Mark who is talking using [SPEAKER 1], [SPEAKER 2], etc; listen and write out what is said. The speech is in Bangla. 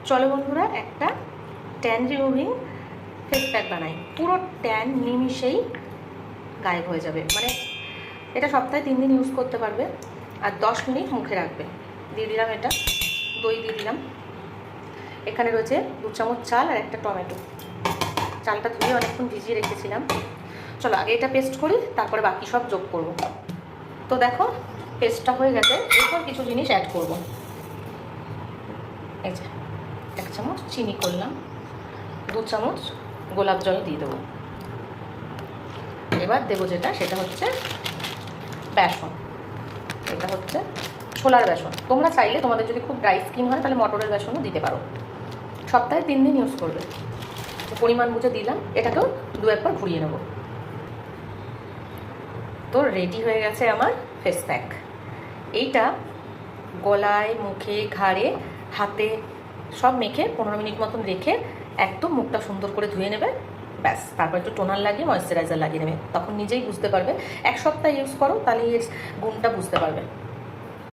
[SPEAKER 1] চলো বন্ধুরা, একটা ট্যান রিমুভিং ফেস প্যাক বানাই। পুরো ট্যান নিমিষেই গায়েব হয়ে যাবে। মানে এটা সপ্তাহে 3 দিন ইউজ করতে পারবে, আর 10 মিনিট মুখে রাখবে। দিয়ে দিলাম এটা, দই দিয়ে দিলাম। এখানে রয়েছে 2 চামচ চাল আর একটা টমেটো। চালটা ধুয়ে অনেকক্ষণ ভিজিয়ে রেখেছিলাম। চলো আগে এটা পেস্ট করি, তারপরে বাকি সব যোগ করব। তো দেখো পেস্টটা হয়ে গেছে। এরপর কিছু জিনিস অ্যাড করব। এই যে 1 চামচ চিনি করলাম, 2 চামচ গোলাপ জল দিয়ে দেবো। এবার দেবো যেটা, সেটা হচ্ছে বেসন। এটা হচ্ছে ছোলার বেসন। তোমরা চাইলে তোমাদের যদি খুব ড্রাই স্কিন হয় তাহলে মটরের বেসনও দিতে পারো। সপ্তাহে 3 দিন ইউজ করবে। পরিমাণ বুঝে দিলাম। এটাকেও 2 একবার ঘুরিয়ে নেব। তো রেডি হয়ে গেছে আমার ফেস প্যাক। এইটা গলায়, মুখে, ঘাড়ে, হাতে সব মেখে 15 মিনিট মতন রেখে একদম মুখটা সুন্দর করে ধুয়ে নেবে। ব্যাস, তারপর একটু টোনার লাগিয়ে ময়েশ্চারাইজার লাগিয়ে নেবে। তখন নিজেই বুঝতে পারবে। 1 সপ্তাহ ইউজ করো, তাহলে এর গুণটা বুঝতে পারবে।